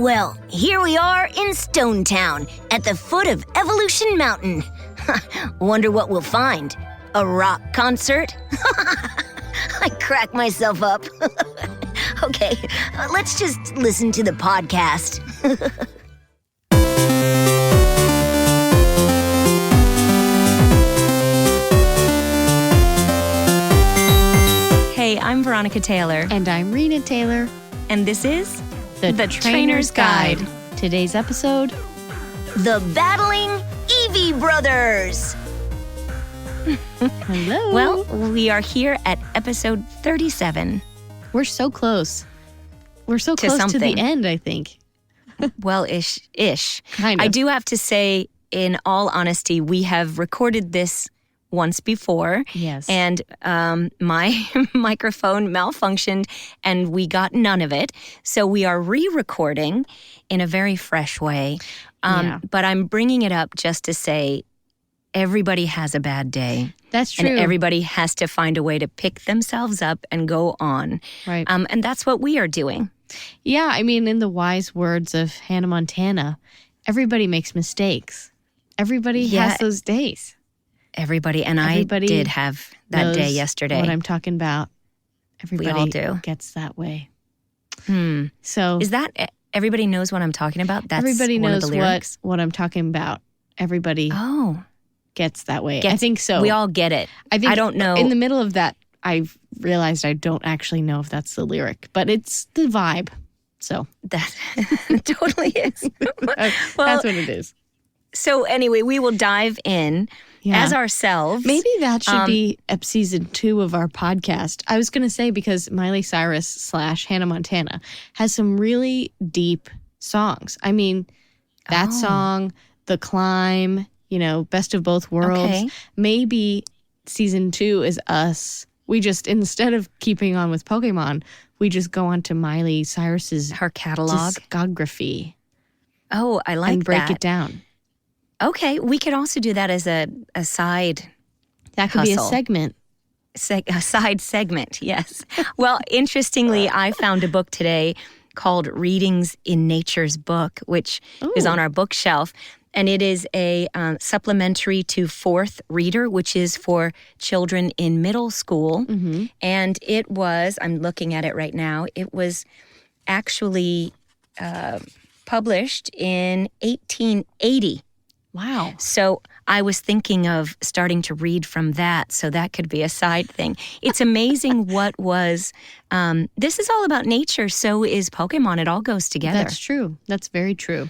Well, here we are in Stone Town, at the foot of Evolution Mountain. Wonder what we'll find. A rock concert? I crack myself up. Okay, let's just listen to the podcast. Hey, I'm Veronica Taylor. And I'm Rena Taylor. And this is The Trainer's Guide. Today's episode, The Battling Eevee Brothers. hello. Well, we are here at episode 37. We're so close. We're so To close to something. the end, I think. Well, ish. Kind of. I do have to say, in all honesty, we have recorded this once before. Yes. And my microphone malfunctioned and we got none of it. So we are re-recording in a very fresh way. Yeah. But I'm bringing it up just to say everybody has a bad day. That's true. And everybody has to find a way to pick themselves up and go on. Right. And that's what we are doing. Yeah, I mean, in the wise words of Hannah Montana, everybody makes mistakes. Everybody has those days. Everybody. And Everybody I did have that day knows yesterday. What I'm talking about. Everybody all do. gets that way. Hmm. So Is that everybody knows what I'm talking about? That's everybody one knows of the lyrics. what I'm talking about. Everybody gets that way. I think so. We all get it. I don't know. In the middle of that, I've realized I don't actually know if that's the lyric, but it's the vibe. So That totally is. that's what it is. So anyway, we will dive in as ourselves. Maybe that should be season 2 of our podcast. I was going to say because Miley Cyrus / Hannah Montana has some really deep songs. I mean, that song, The Climb, Best of Both Worlds. Okay. Maybe season 2 is us. We just, instead of keeping on with Pokemon, we just go on to Miley Cyrus's Her catalog. discography Oh, I like and break that. it down. Okay, we could also do that as a side That could be a hustle. segment. A side segment, yes. Well, interestingly, I found a book today called Readings in Nature's Book, which is on our bookshelf. And it is a supplementary to Fourth Reader, which is for children in middle school. Mm-hmm. And it was, I'm looking at it right now, it was actually published in 1880. Wow. So I was thinking of starting to read from that, so that could be a side thing. It's amazing what was, this is all about nature, so is Pokemon. It all goes together. That's true. That's very true.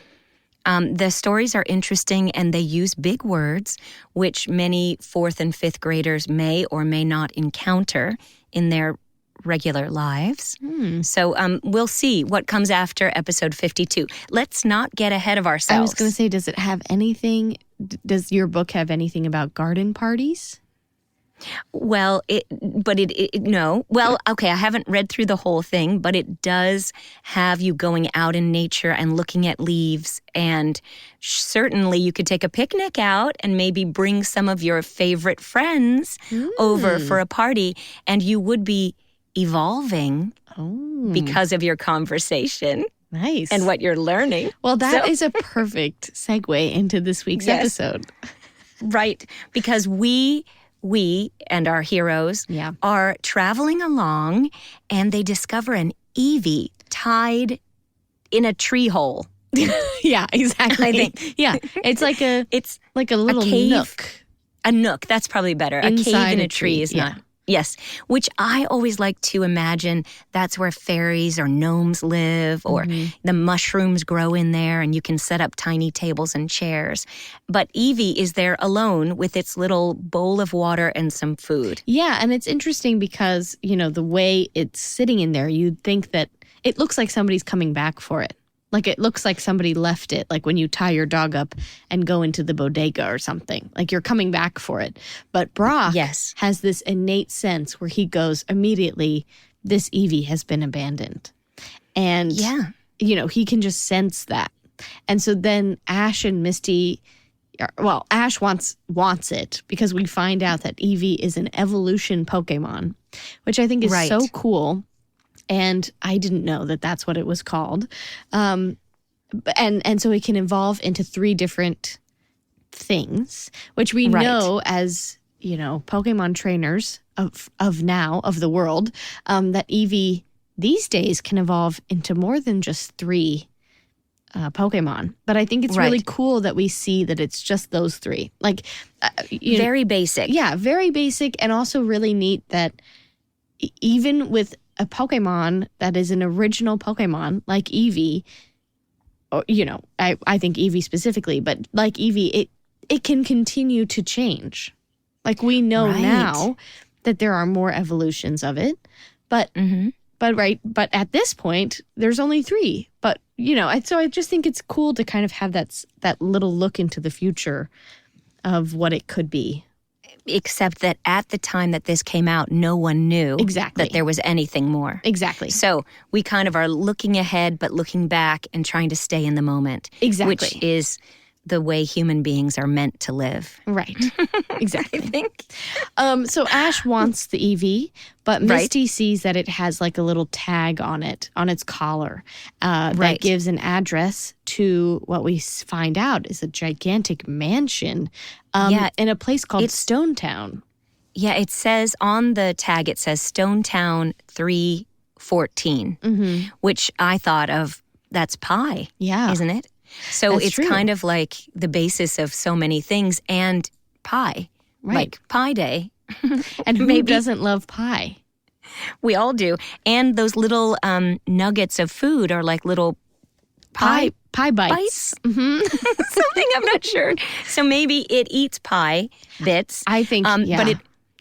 The stories are interesting and they use big words, which many 4th and 5th graders may or may not encounter in their regular lives. So we'll see what comes after episode 52. Let's not get ahead of ourselves. I was going to say, does it have anything, does your book have anything about garden parties? Well, no. Well, okay, I haven't read through the whole thing, but it does have you going out in nature and looking at leaves. And certainly you could take a picnic out and maybe bring some of your favorite friends over for a party. And you would be evolving because of your conversation Nice. and what you're learning. Well, that is a perfect segue into this week's episode. Right, because we and our heroes are traveling along and they discover an Eevee tied in a tree hole. Yeah, exactly. I think. Yeah, it's like a little cave. nook. A nook, that's probly better. Inside a cave in a a tree tree, is not. Yes, which I always like to imagine that's where fairies or gnomes live or the mushrooms grow in there and you can set up tiny tables and chairs. But Eevee is there alone with its little bowl of water and some food. Yeah, and it's interesting because, the way it's sitting in there, you'd think that it looks like somebody's coming back for it. Like it looks like somebody left it, like when you tie your dog up and go into the bodega or something. Like you're coming back for it. But Brock has this innate sense where he goes immediately, this Eevee has been abandoned. And, he can just sense that. And so then Ash and Misty, well, Ash wants it because we find out that Eevee is an evolution Pokemon, which I think is so cool. And I didn't know that that's what it was called. And so it can evolve into 3 different things, which we Right. know as, Pokemon trainers of the world, that Eevee these days can evolve into more than just 3 Pokemon. But I think it's really Right. cool that we see that it's just those 3. Like, Very basic. yeah, very basic, and also really neat that even with a Pokemon that is an original Pokemon like Eevee, or, I think Eevee specifically, but like Eevee, it can continue to change. Like, we know Right. now that there are more evolutions of it, but but at this point there's only 3. But so I just think it's cool to kind of have that little look into the future of what it could be. Except that at the time that this came out, no one knew Exactly. that there was anything more. Exactly. So we kind of are looking ahead, but looking back and trying to stay in the moment. Exactly. Which is the way human beings are meant to live. Right. Exactly. I think. So Ash wants the Eevee, but Right. Misty sees that it has like a little tag on it, on its collar, that Right. gives an address to what we find out is a gigantic mansion Yeah, in a place called it's- Stone Town. Yeah, it says on the tag, it says Stonetown 314, which I thought of, that's pi, Yeah. isn't it? So That's it's true. kind of like the basis of so many things and pie, Right. like Pi Day. And who maybe. doesn't love pie? We all do. And those little nuggets of food are like little pie Pie bites. bites. Something, I'm not sure. So maybe it eats pie bits. I think, yeah. But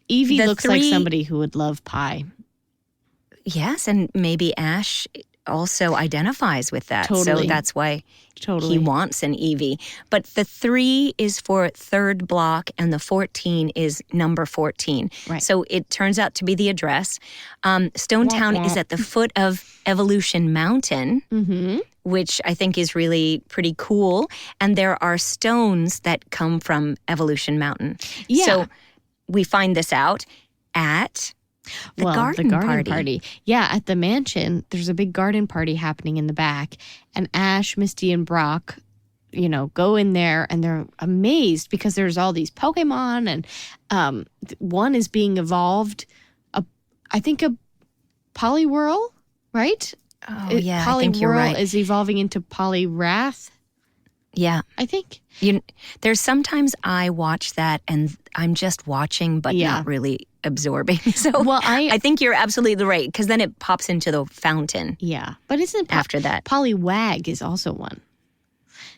Eevee the looks like 3 somebody who would love pie. yes, and maybe Ash also identifies with that. Totally. So that's why Totally. he wants an Eevee. But the 3 is for 3rd block and the 14 is number 14. Right. So it turns out to be the address. Stonetown Wah, wah. is at the foot of Evolution Mountain, Mm-hmm. which I think is really pretty cool. And there are stones that come from Evolution Mountain. Yeah. So we find this out at the garden party. Yeah, at the mansion, there's a big garden party happening in the back. And Ash, Misty, and Brock, go in there and they're amazed because there's all these Pokemon and one is being evolved. I think a Poliwhirl, right? Oh, yeah, I think you're right. Is evolving into Poliwrath, Yeah. I think. There's sometimes I watch that and I'm just watching but Yeah. not really absorbing. So Well, I think you're absolutely right because then it pops into the fountain Yeah, but isn't after that. Poliwag is also one.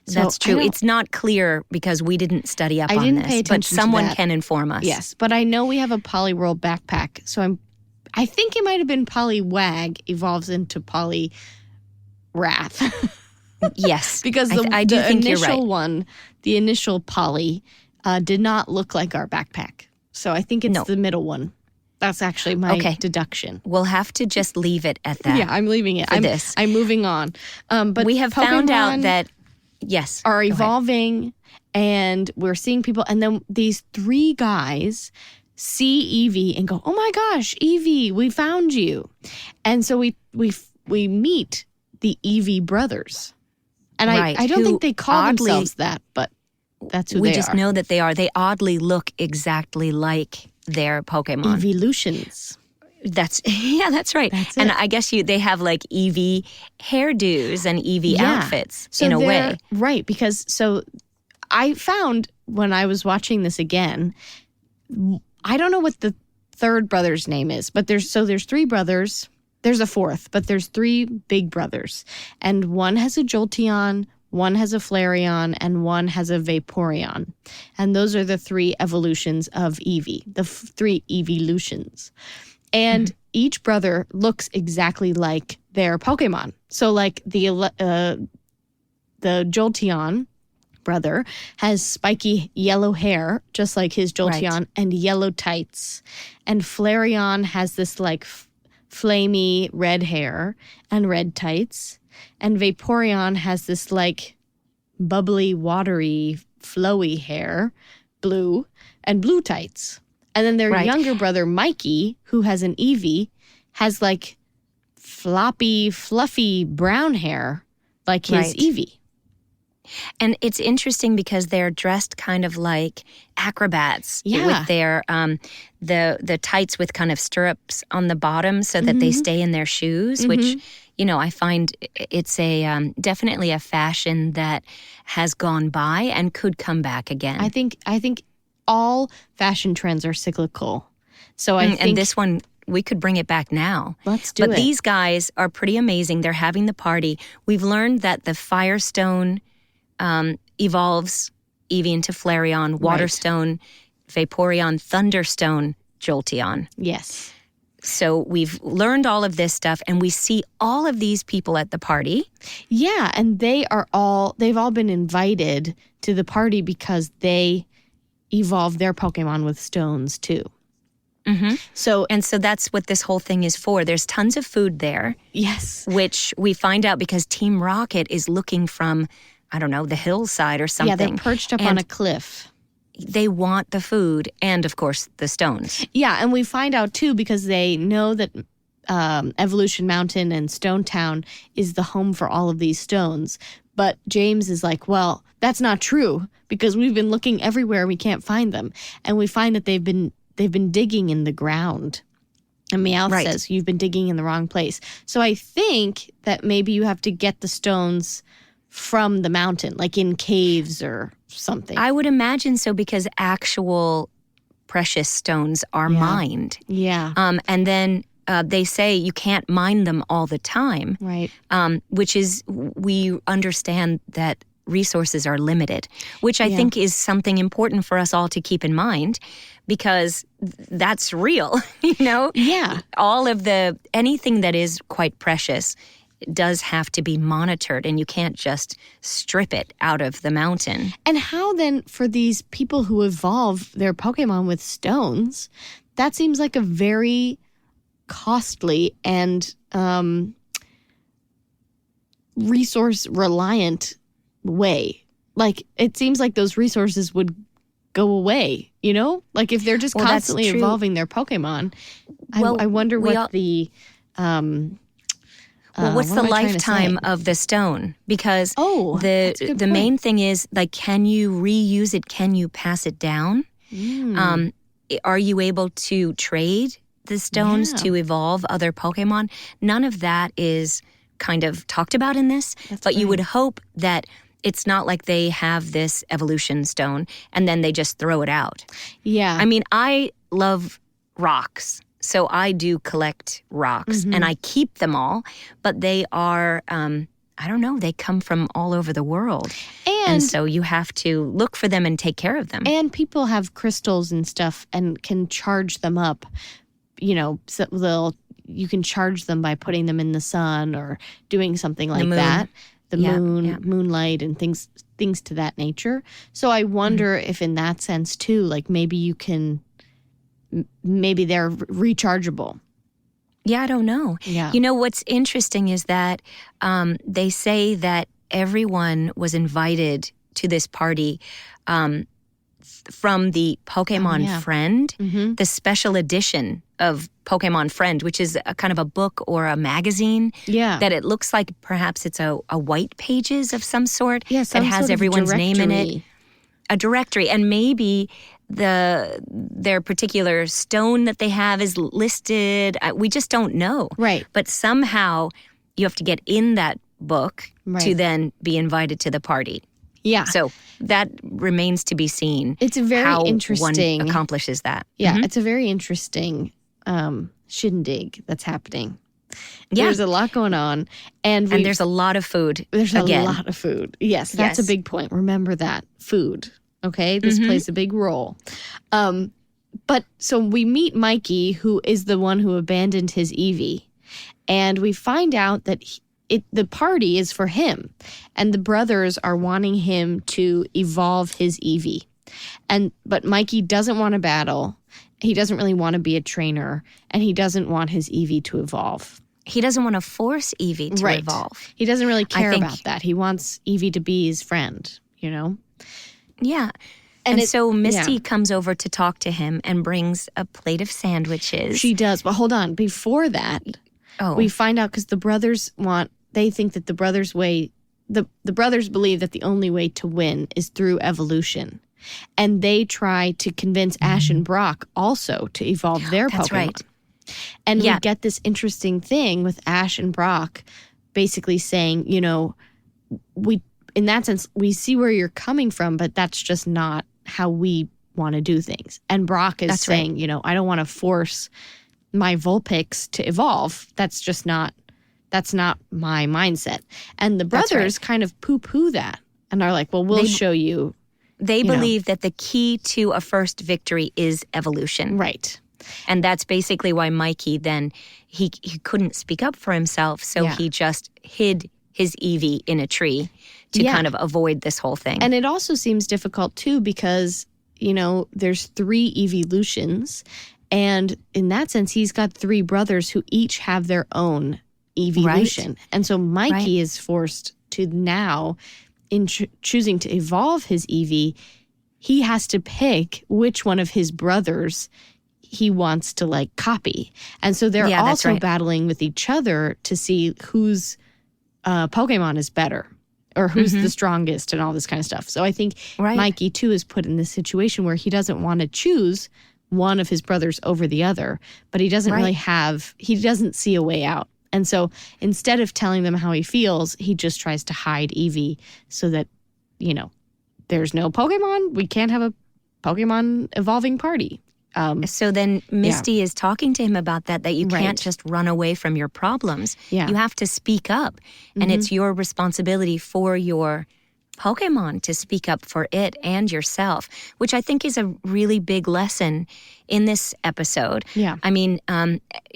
So That's I true. don't- It's not clear because we didn't study up I on didn't this, pay but attention to someone that. can inform us. Yes, but I know we have a Poliwhirl backpack, so I think it might have been Poliwag evolves into Poliwrath Yes. because I do the think you're initial right. one, the initial Poly, did not look like our backpack. So I think it's No. the middle one. That's actually my Okay. deduction. We'll have to just leave it at that. Yeah, I'm leaving it. for this. I'm moving on. But we have found out Pokemon that, yes. are go ahead. evolving, and we're seeing people, and then these 3 guys see Eevee and go, "Oh my gosh, Eevee, we found you!" And so we meet the Eevee brothers, and Right, I don't who think they call oddly- themselves that, but that's who We they just are. know that they are. They oddly look exactly like their Pokemon. Eeveelutions. That's right. That's And it. I guess they have like Eevee hairdos and Eevee Yeah. outfits So in a they're- way. right? Because I found when I was watching this again, I don't know what the 3rd brother's name is, but there's 3 brothers. There's a 4th, but there's 3 big brothers, and one has a Jolteon, one has a Flareon, and one has a Vaporeon, and those are the 3 evolutions of Eevee, the 3 Eeveelutions, and each brother looks exactly like their Pokemon. So, like the Jolteon brother has spiky yellow hair, just like his Jolteon, Right. and yellow tights. And Flareon has this like flamey red hair and red tights. And Vaporeon has this like bubbly, watery, flowy hair, blue, and blue tights. And then their Right. younger brother, Mikey, who has an Eevee, has like floppy, fluffy brown hair like his Right. Eevee. And it's interesting because they're dressed kind of like acrobats Yeah. with their the tights with kind of stirrups on the bottom so that they stay in their shoes, which, you know, I find it's a definitely a fashion that has gone by and could come back again. I think all fashion trends are cyclical. So I think and this one, we could bring it back now. Let's do it. But these guys are pretty amazing. They're having the party. We've learned that the Firestone evolves Eevee into Flareon, Waterstone, Vaporeon, Thunderstone, Jolteon. Yes. So we've learned all of this stuff, and we see all of these people at the party. Yeah, and they've all been invited to the party because they evolved their Pokemon with stones too. Mm-hmm. So that's what this whole thing is for. There's tons of food there. Yes. Which we find out because Team Rocket is looking from, I don't know, the hillside or something. Yeah, they're perched up on a cliff. They want the food and, of course, the stones. Yeah, and we find out, too, because they know that Evolution Mountain and Stone Town is the home for all of these stones. But James is like, well, that's not true because we've been looking everywhere. We can't find them. And we find that they've been digging in the ground. And Meowth says, you've been digging in the wrong place. So I think that maybe you have to get the stones from the mountain, like in caves or something. I would imagine so because actual precious stones are mined. Yeah. And then they say you can't mine them all the time. Right. Which is, we understand that resources are limited, which I think is something important for us all to keep in mind because that's real, you know? Yeah. All of anything that is quite precious does have to be monitored, and you can't just strip it out of the mountain. And how then, for these people who evolve their Pokemon with stones, that seems like a very costly and resource-reliant way. Like, it seems like those resources would go away, you know? Like, if they're just constantly evolving their Pokemon, I wonder what the... what's the lifetime of the stone? Because the main thing is, like, can you reuse it? Can you pass it down? Are you able to trade the stones to evolve other Pokemon? None of that is kind of talked about in this, but you would hope that it's not like they have this evolution stone and then they just throw it out. Yeah. I mean, I love rocks. So I do collect rocks and I keep them all, but they are, I don't know, they come from all over the world. And so you have to look for them and take care of them. And people have crystals and stuff and can charge them up, you know, so you can charge them by putting them in the sun or doing something like that. The moon, moonlight, and things to that nature. So I wonder if in that sense too, like maybe they're rechargeable. Yeah, I don't know. Yeah. You know, what's interesting is that they say that everyone was invited to this party from the Pokémon Friend, the special edition of Pokémon Friend, which is a kind of a book or a magazine that it looks like perhaps it's a white pages of some sort that has everyone's name in it. A directory. And maybe their particular stone that they have is listed. We just don't know. Right. But somehow you have to get in that book to then be invited to the party. Yeah. So that remains to be seen. It's a very interesting. One accomplishes that. Yeah, it's a very interesting shindig that's happening. Yeah. There's a lot going on. And there's a lot of food. There's a lot of food. Yes, that's a big point. Remember that. Food. Okay? This plays a big role. But so we meet Mikey, who is the one who abandoned his Eevee. And we find out that the party is for him. And the brothers are wanting him to evolve his Eevee. But Mikey doesn't want to battle. He doesn't really want to be a trainer. And he doesn't want his Eevee to evolve. He doesn't want to force Eevee to evolve. He doesn't really care about that. He wants Eevee to be his friend, you know? Yeah. And so Misty comes over to talk to him and brings a plate of sandwiches. She does. But hold on. Before that, we find out because the brothers they think that the brothers' way, the brothers believe that the only way to win is through evolution. And they try to convince Ash and Brock also to evolve their That's Pokemon. right. And Yeah. we get this interesting thing with Ash and Brock basically saying, in that sense, we see where you're coming from, but that's just not how we want to do things. And Brock is That's right. saying, I don't want to force my Vulpix to evolve. That's not my mindset. And the That's brothers right. kind of poo-poo that and are like, well, we'll show you. They believe that the key to a first victory is evolution. Right. And that's basically why Mikey then, he couldn't speak up for himself, so Yeah. he just hid his Eevee in a tree to Yeah. kind of avoid this whole thing. And it also seems difficult, too, because, there's 3 evolutions. And in that sense, he's got 3 brothers who each have their own evolution. Right. And so Mikey Right. is forced to now, in choosing to evolve his Eevee, he has to pick which one of his brothers he wants to copy. And so they're Yeah, that's also right. battling with each other to see whose Pokemon is better or who's the strongest and all this kind of stuff. So I think Right. Mikey, too, is put in this situation where he doesn't want to choose one of his brothers over the other, but he doesn't really he doesn't see a way out. And so instead of telling them how he feels, he just tries to hide Eevee so that, there's no Pokemon. We can't have a Pokemon evolving party. So then Misty is talking to him about that you Right. can't just run away from your problems. Yeah. You have to speak up. And it's your responsibility for your Pokemon to speak up for it and yourself, which I think is a really big lesson in this episode. Yeah. I mean,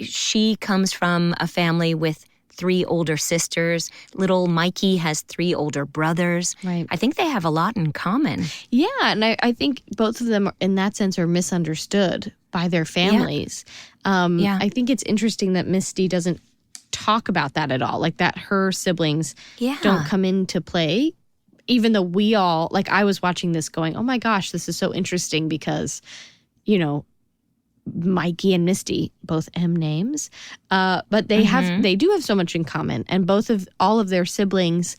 she comes from a family with 3 older sisters. Little Mikey has 3 older brothers. Right. I think they have a lot in common. Yeah, and I think both of them, in that sense, are misunderstood by their families. Yeah. I think it's interesting that Misty doesn't talk about that at all, that her siblings Yeah. don't come into play, even though we all, I was watching this going, oh my gosh, this is so interesting because, Mikey and Misty, both M names, but they do have so much in common, and all of their siblings,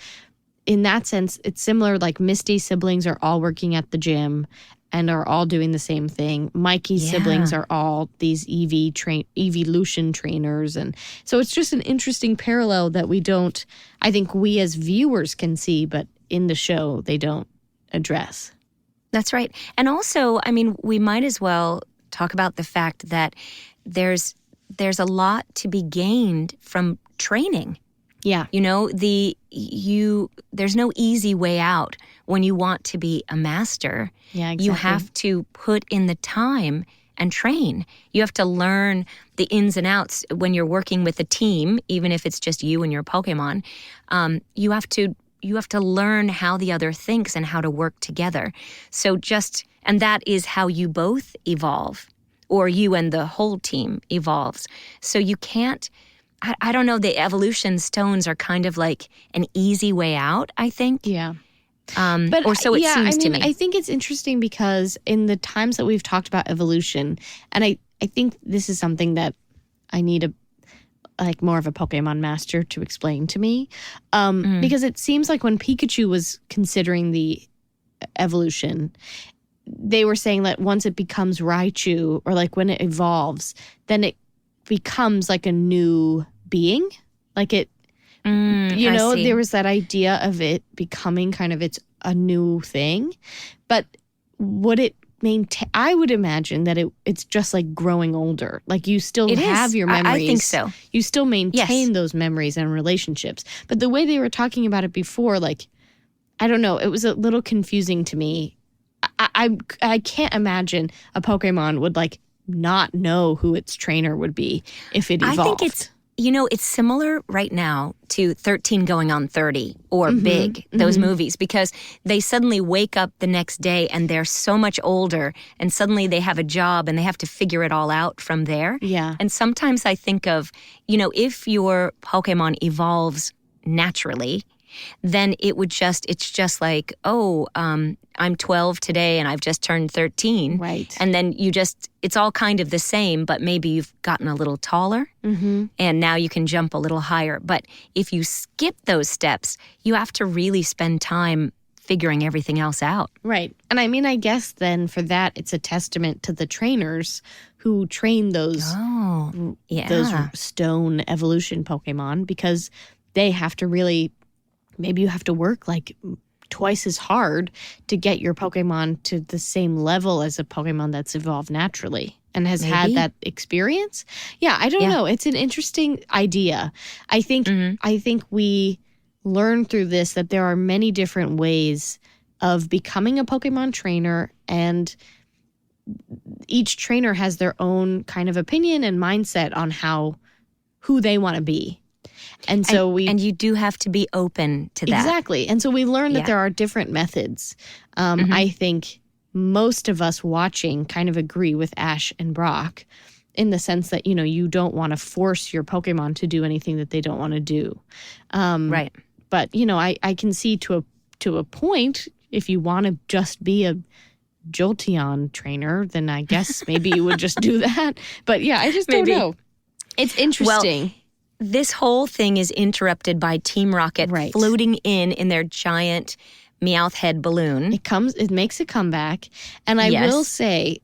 in that sense, it's similar. Misty's siblings are all working at the gym and are all doing the same thing. Mikey's siblings are all these evolution trainers, and so it's just an interesting parallel that I think we as viewers can see, but in the show they don't address. That's right. And also, I mean, we might as well talk about the fact that there's a lot to be gained from training. Yeah. There's no easy way out when you want to be a master. Yeah, exactly. You have to put in the time and train. You have to learn the ins and outs when you're working with a team, even if it's just you and your Pokemon. You have to learn how the other thinks and how to work together. And that is how you both evolve, or you and the whole team evolves. So you can't, I don't know, the evolution stones are kind of like an easy way out, I think. Yeah. Or so it seems to me. I think it's interesting because in the times that we've talked about evolution, and I think this is something that I need more of a Pokemon master to explain to me. Because it seems like when Pikachu was considering the evolution, they were saying that once it becomes Raichu, or when it evolves, then it becomes a new being. There was that idea of it becoming kind of a new thing. But would it maintain? I would imagine that it's just growing older. You still have your memories. I think so. You still maintain those memories and relationships. But the way they were talking about it before, I don't know, it was a little confusing to me. I can't imagine a Pokemon would not know who its trainer would be if it evolved. I think it's similar right now to 13 Going on 30 or Big, those movies, because they suddenly wake up the next day and they're so much older, and suddenly they have a job and they have to figure it all out from there. Yeah. And sometimes I think of, if your Pokemon evolves naturally, then it's just like, oh, I'm 12 today and I've just turned 13. Right. And then it's all kind of the same, but maybe you've gotten a little taller and now you can jump a little higher. But if you skip those steps, you have to really spend time figuring everything else out. Right. And I mean, I guess then for that, it's a testament to the trainers who train those stone evolution Pokemon, because they have to really, maybe you have to work like twice as hard to get your Pokemon to the same level as a Pokemon that's evolved naturally and has had that experience. Yeah, I don't know. It's an interesting idea. I think we learn through this that there are many different ways of becoming a Pokemon trainer, and each trainer has their own kind of opinion and mindset on who they want to be. And so you do have to be open to that. Exactly. And so we learn that there are different methods. I think most of us watching kind of agree with Ash and Brock in the sense that, you don't want to force your Pokemon to do anything that they don't want to do. Right. But, I can see to a point, if you want to just be a Jolteon trainer, then I guess maybe you would just do that. But yeah, I just don't know. It's interesting. Well, this whole thing is interrupted by Team Rocket floating in their giant Meowth head balloon. It makes a comeback. And I will say,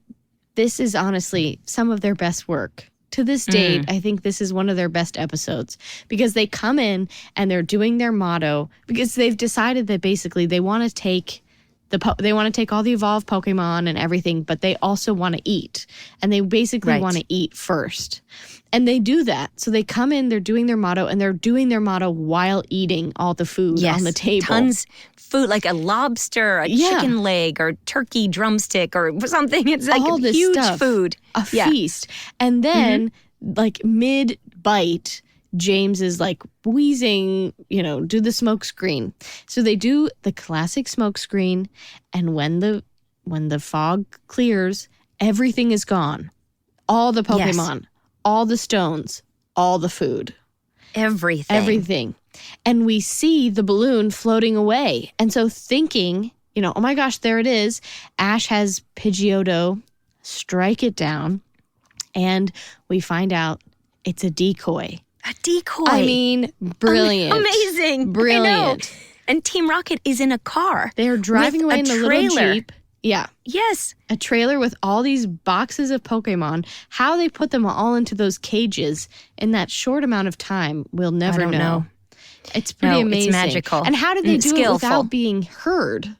this is honestly some of their best work. To this date, I think this is one of their best episodes, because they come in and they're doing their motto, because they've decided that basically they want to take all the evolved Pokemon and everything, but they also want to eat. And they basically want to eat first. And they do that. So they come in, they're doing their motto, and they're doing their motto while eating all the food on the table. Tons food, like a lobster, a chicken leg, or turkey drumstick, or something. It's like all this huge stuff, food. A feast. And then, like mid-bite, James is like wheezing, do the smoke screen. So they do the classic smoke screen, and when the fog clears, everything is gone. All the Pokemon, all the stones, all the food. Everything. And we see the balloon floating away. And so thinking, oh my gosh, there it is. Ash has Pidgeotto strike it down, and we find out it's a decoy. A decoy. I mean, brilliant. Amazing. Brilliant. I know. And Team Rocket is in a car. They're driving away in a little Jeep. Yeah. Yes. A trailer with all these boxes of Pokemon. How they put them all into those cages in that short amount of time, we'll never know. It's pretty amazing. It's magical. And how did they do it without being heard?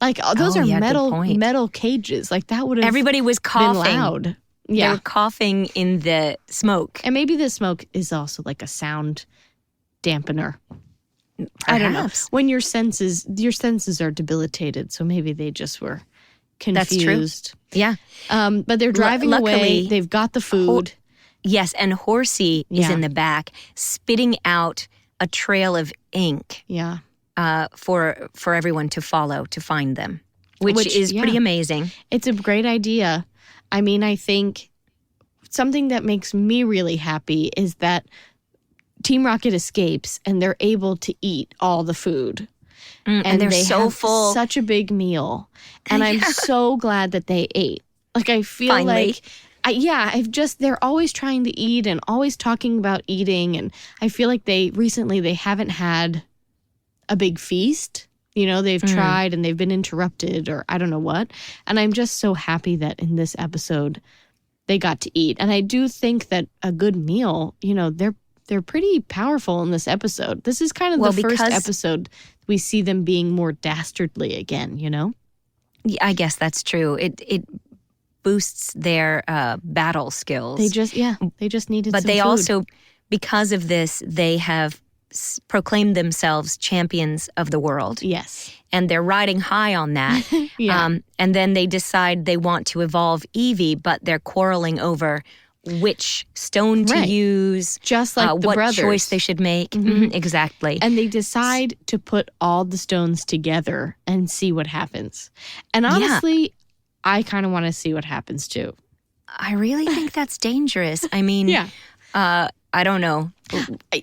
Like, those are metal cages. Like, that would have Everybody was coughing. been loud. Yeah. They were coughing in the smoke. And maybe the smoke is also like a sound dampener. Perhaps. I don't know. When your senses are debilitated, so maybe they just were confused. That's true. Yeah. But they're driving away. They've got the food. Yes, and Horsey is in the back, spitting out a trail of ink. Yeah. For everyone to follow to find them, which is pretty amazing. It's a great idea. I mean, I think something that makes me really happy is that Team Rocket escapes and they're able to eat all the food. And they're so have full. Such a big meal. And I'm so glad that they ate. Like, I feel Finally. they're always trying to eat and always talking about eating. And I feel like they haven't had a big feast. They've tried and they've been interrupted, or I don't know what. And I'm just so happy that in this episode they got to eat. And I do think that a good meal, they're pretty powerful in this episode. This is kind of the first episode we see them being more dastardly again, Yeah, I guess that's true. It boosts their battle skills. They just needed But some they food. also, because of this, they have proclaimed themselves champions of the world. Yes. And they're riding high on that. And then they decide they want to evolve Eevee, but they're quarreling over which stone to use. Just like the what brothers. choice they should make. Exactly. And they decide to put all the stones together and see what happens. And honestly, I kind of want to see what happens too. I really think that's dangerous. I mean, I don't know.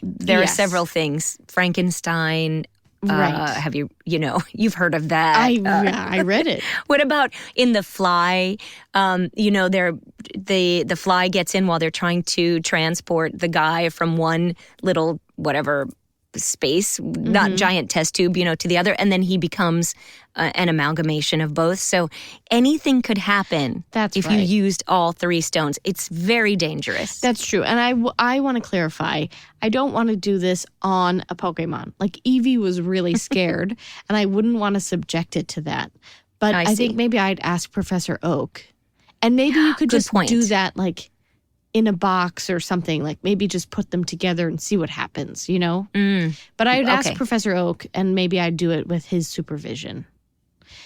There are several things. Frankenstein, Right. Have you've heard of that. I read it. What about in The Fly? The fly gets in while they're trying to transport the guy from one little whatever space, not giant test tube, to the other, and then he becomes an amalgamation of both. So anything could happen if you used all 3 stones. It's very dangerous. That's true. And I want to clarify, I don't want to do this on a Pokemon. Like Eevee was really scared, and I wouldn't want to subject it to that. But I think maybe I'd ask Professor Oak, and maybe you could just do that like in a box or something, like maybe just put them together and see what happens, But I'd ask Professor Oak, and maybe I'd do it with his supervision.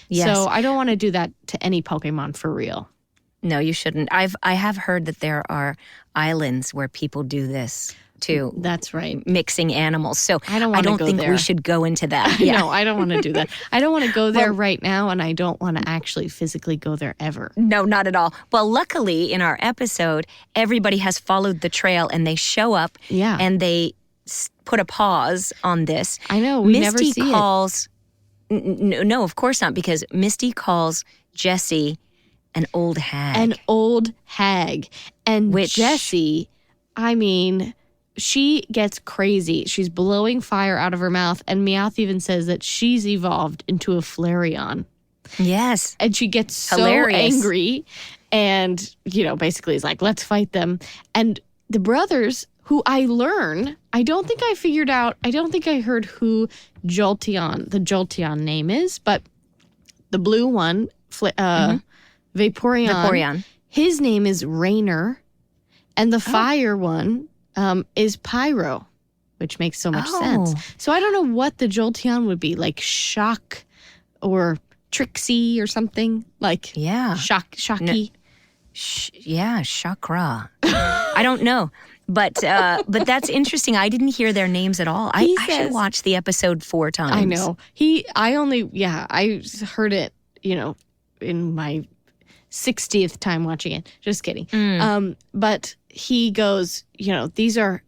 Yes. So I don't want to do that to any Pokemon for real. No, you shouldn't. I have heard that there are islands where people do this too. That's right. Mixing animals. So I don't think we should go into that. Yeah. No, I don't want to do that. I don't want to go there right now, and I don't want to actually physically go there ever. No, not at all. Well, luckily in our episode, everybody has followed the trail and they show up and they put a pause on this. I know. We never see calls, it. No, of course not, because Misty calls Jessie an old hag. An old hag. And Jessie, I mean, she gets crazy. She's blowing fire out of her mouth, and Meowth even says that she's evolved into a Flareon. Yes. And she gets so angry and, basically is like, let's fight them. And the brothers, who I don't think I heard who the Jolteon name is, but the blue one, Vaporeon, his name is Rainer, and the fire one is Pyro, which makes so much sense. So I don't know what the Jolteon would be, like Shock or Trixie or something. Like Shocky. Chakra. I don't know. But that's interesting. I didn't hear their names at all. I should watch the episode 4 times. I know. I heard it, in my 60th time watching it. Just kidding. But he goes, he's our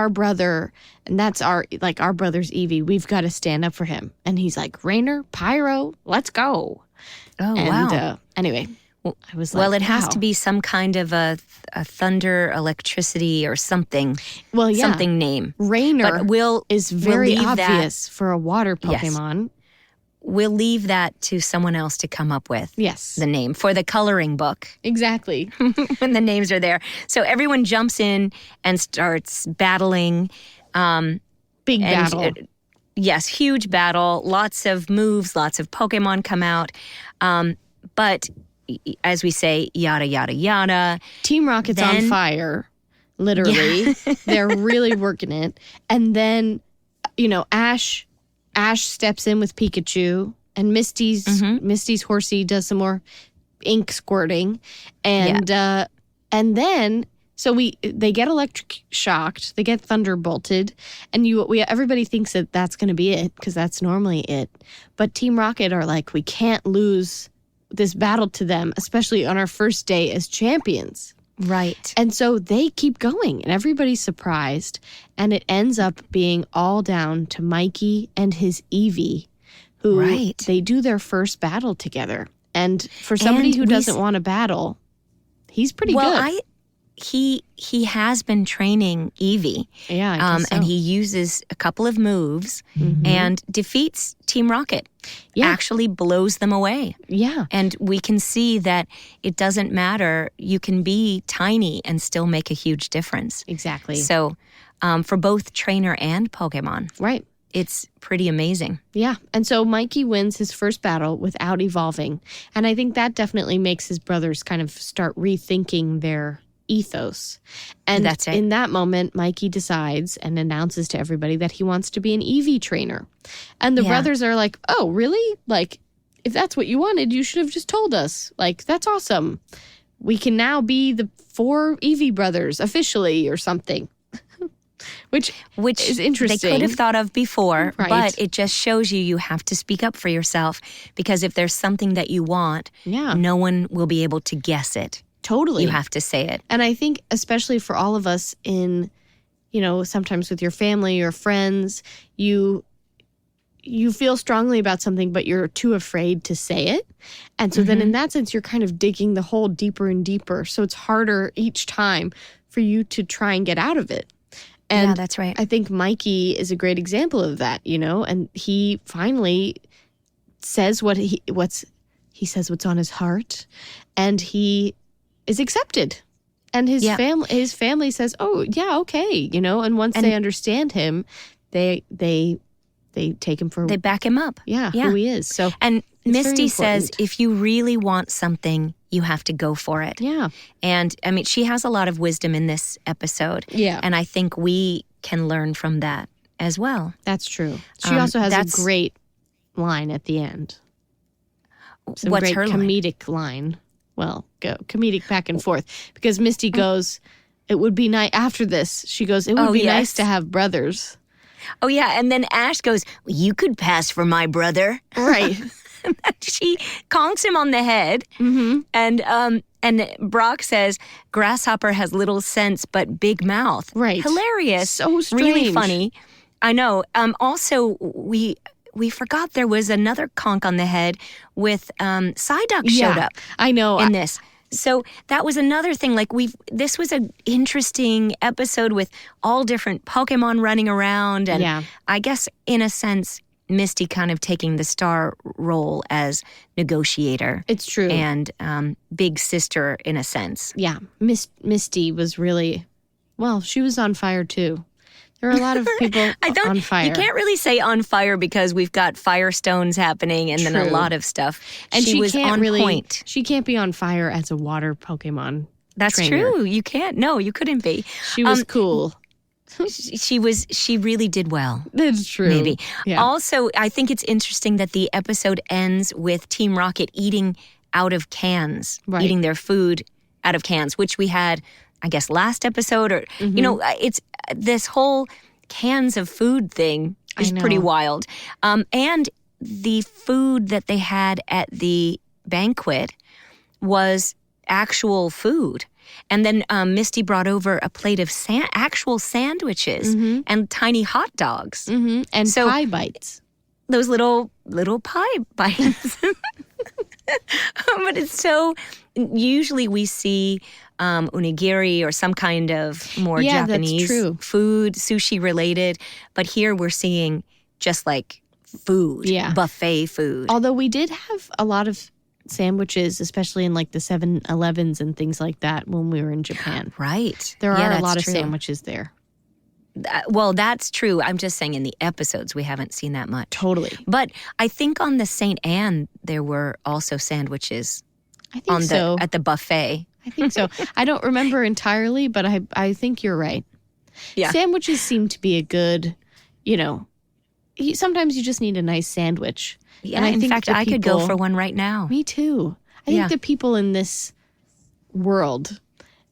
brother, and that's our brother's Eevee. We've got to stand up for him. And he's like, Rainer, Pyro, let's go. Wow. Anyway, I was like, well, it has to be some kind of a thunder, electricity, or something. Well, yeah. Something name. Rainer is very obvious for a water Pokemon. Yes. We'll leave that to someone else to come up with the name for the coloring book. Exactly. When the names are there. So everyone jumps in and starts battling. Big battle. Yes, huge battle. Lots of moves, lots of Pokemon come out. But as we say, yada, yada, yada. Team Rocket's on fire, literally. Yeah. They're really working it. And then, Ash steps in with Pikachu, and Misty's horsey does some more ink squirting, and then they get electric shocked, they get thunderbolted, and everybody thinks that that's going to be it because that's normally it. But Team Rocket are like, we can't lose this battle to them, especially on our first day as champions. Right. And so they keep going, and everybody's surprised, and it ends up being all down to Mikey and his Eevee, who they do their first battle together. And for somebody who doesn't want to battle, he's pretty good. He has been training Eevee. Yeah, I guess so. And he uses a couple of moves and defeats Team Rocket. Yeah. Actually blows them away. Yeah. And we can see that it doesn't matter. You can be tiny and still make a huge difference. Exactly. So for both trainer and Pokemon. Right. It's pretty amazing. Yeah. And so Mikey wins his first battle without evolving. And I think that definitely makes his brothers kind of start rethinking their ethos. And that's it. In that moment, Mikey decides and announces to everybody that he wants to be an Eevee trainer. And the brothers are like, oh, really? Like, if that's what you wanted, you should have just told us. Like, that's awesome. We can now be the 4 Eevee brothers officially or something. Which is interesting. They could have thought of before, but it just shows you have to speak up for yourself, because if there's something that you want, no one will be able to guess it. Totally. You have to say it. And I think especially for all of us in, sometimes with your family or friends, you you feel strongly about something, but you're too afraid to say it. And so then in that sense, you're kind of digging the hole deeper and deeper. So it's harder each time for you to try and get out of it. And yeah, that's right. I think Mikey is a great example of that, and he finally says he says what's on his heart, and he is accepted. And his family says, "Oh, yeah, okay," and once they understand him, they take him for They back him up. who he is. So And Misty says, important. if you really want something, you have to go for it. Yeah. And I mean, she has a lot of wisdom in this episode. Yeah. And I think we can learn from that as well. That's true. She also has a great line at the end. Some What's great her line? comedic line. Well, comedic back and forth. Because Misty goes, it would be nice, after this, she goes, it would be nice to have brothers. Oh, yeah. And then Ash goes, well, you could pass for my brother. Right. She conks him on the head. Mm-hmm. And Brock says, Grasshopper has little sense but big mouth. Right. Hilarious. So strange. Really funny. I know. Also, we forgot there was another conk on the head with Psyduck showed up. I know. In this. So that was another thing. Like this was an interesting episode with all different Pokemon running around. And I guess in a sense, Misty kind of taking the star role as negotiator. It's true. And big sister in a sense. Yeah. Misty was really, she was on fire too. There are a lot of people on fire. You can't really say on fire because we've got firestones happening and then a lot of stuff. And she was can't on point. She can't be on fire as a water Pokemon That's trainer. true. You can't. No, you couldn't be. She was cool. She really did well. That's true. Maybe. Yeah. Also, I think it's interesting that the episode ends with Team Rocket eating out of cans, eating their food out of cans, which we had, I guess, last episode. Or it's this whole cans of food thing is pretty wild. And the food that they had at the banquet was actual food. And then Misty brought over a plate of actual sandwiches and tiny hot dogs. Mm-hmm. And pie bites. Those little pie bites. But it's so, usually we see onigiri or some kind of more Japanese food, sushi related. But here we're seeing just like food, buffet food. Although we did have a lot of sandwiches, especially in like the 7-Elevens and things like that when we were in Japan. Right. There are a lot of sandwiches there. Well, that's true. I'm just saying in the episodes we haven't seen that much. Totally. But I think on the St. Anne there were also sandwiches. I think so. At the buffet. I think so. I don't remember entirely, but I think you're right. Yeah. Sandwiches seem to be a good, sometimes you just need a nice sandwich. Yeah, and in fact, I could go for one right now. Me too. I think the people in this world,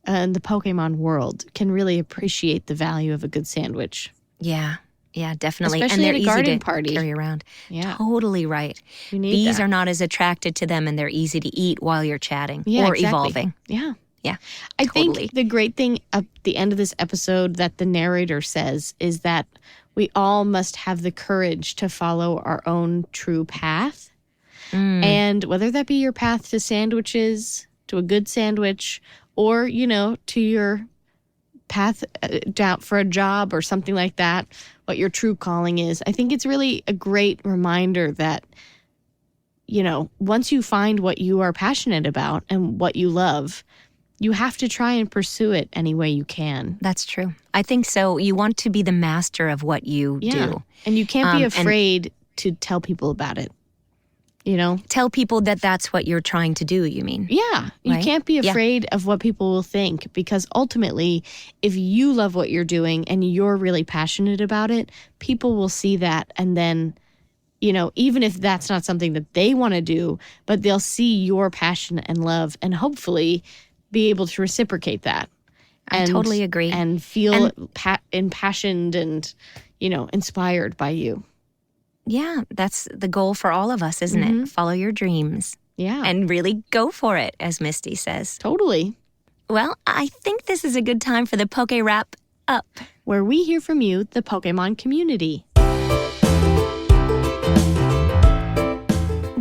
and the Pokemon world, can really appreciate the value of a good sandwich. Yeah, definitely. Especially and they're at a garden easy to party. Carry around. Yeah. Totally right. You need Bees that. are not as attracted to them and they're easy to eat while you're chatting or exactly. evolving. Yeah. Yeah, I totally. think the great thing at the end of this episode that the narrator says is that we all must have the courage to follow our own true path. And whether that be your path to sandwiches, to a good sandwich, or, to your path down for a job or something like that, what your true calling is. I think it's really a great reminder that, once you find what you are passionate about and what you love, you have to try and pursue it any way you can. That's true. I think so. You want to be the master of what you do. And you can't be afraid to tell people about it. Tell people that that's what you're trying to do, you mean? Yeah. You can't be afraid of what people will think, because ultimately, if you love what you're doing and you're really passionate about it, people will see that. And then, even if that's not something that they want to do, but they'll see your passion and love and hopefully be able to reciprocate that. I totally agree. And feel impassioned and, inspired by you. Yeah, that's the goal for all of us, isn't it? Follow your dreams. Yeah. And really go for it, as Misty says. Totally. Well, I think this is a good time for the Poke Wrap Up, where we hear from you, the Pokemon community.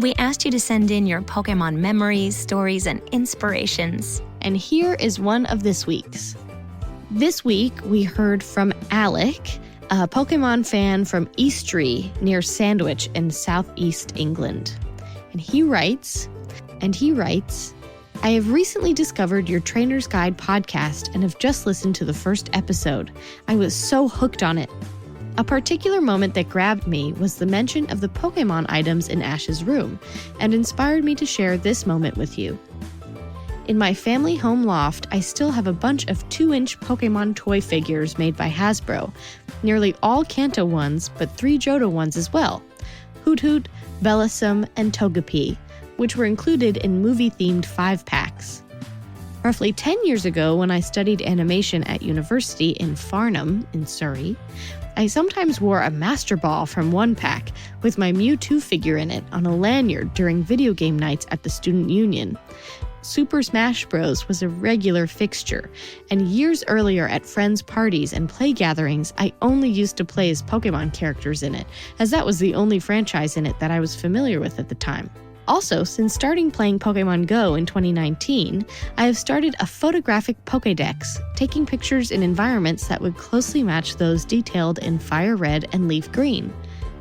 We asked you to send in your Pokémon memories, stories, and inspirations. And here is one of this week's. This week, we heard from Alec, a Pokémon fan from Eastry near Sandwich in southeast England. And he writes, I have recently discovered your Trainer's Guide podcast and have just listened to the first episode. I was so hooked on it. A particular moment that grabbed me was the mention of the Pokémon items in Ash's room and inspired me to share this moment with you. In my family home loft, I still have a bunch of 2-inch Pokémon toy figures made by Hasbro, nearly all Kanto ones, but 3 Johto ones as well, Hoot Hoot, Bellisum, and Togepi, which were included in movie-themed 5-packs. Roughly 10 years ago, when I studied animation at university in Farnham, in Surrey, I sometimes wore a Master Ball from 1-pack with my Mewtwo figure in it on a lanyard during video game nights at the Student Union. Super Smash Bros. Was a regular fixture, and years earlier at friends' parties and play gatherings, I only used to play as Pokémon characters in it, as that was the only franchise in it that I was familiar with at the time. Also, since starting playing Pokémon Go in 2019, I have started a photographic Pokédex, taking pictures in environments that would closely match those detailed in Fire Red and Leaf Green.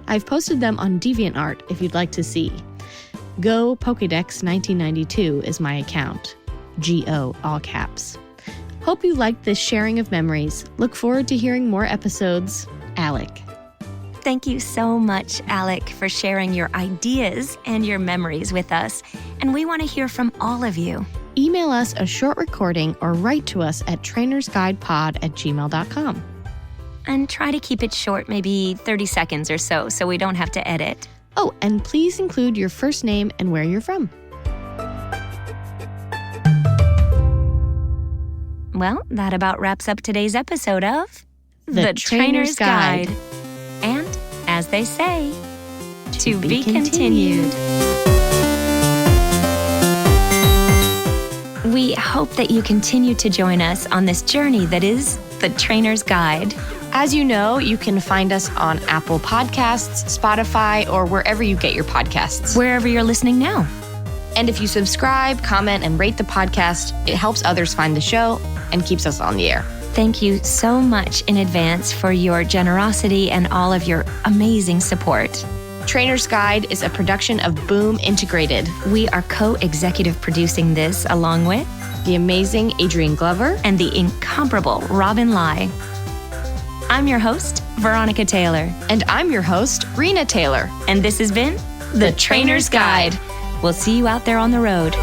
I've posted them on DeviantArt if you'd like to see. Go Pokédex 1992 is my account. G-O, all caps. Hope you liked this sharing of memories. Look forward to hearing more episodes. Alec. Thank you so much, Alec, for sharing your ideas and your memories with us. And we want to hear from all of you. Email us a short recording or write to us at trainersguidepod@gmail.com. And try to keep it short, maybe 30 seconds or so we don't have to edit. Oh, and please include your first name and where you're from. Well, that about wraps up today's episode of The Trainer's Guide. And, as they say, to be continued. We hope that you continue to join us on this journey that is The Trainer's Guide. As you know, you can find us on Apple Podcasts, Spotify, or wherever you get your podcasts. Wherever you're listening now. And if you subscribe, comment, and rate the podcast, it helps others find the show and keeps us on the air. Thank you so much in advance for your generosity and all of your amazing support. Trainer's Guide is a production of Boom Integrated. We are co-executive producing this along with the amazing Adrian Glover and the incomparable Robin Lai. I'm your host, Veronica Taylor. And I'm your host, Rena Taylor. And this has been The Trainer's Guide. We'll see you out there on the road.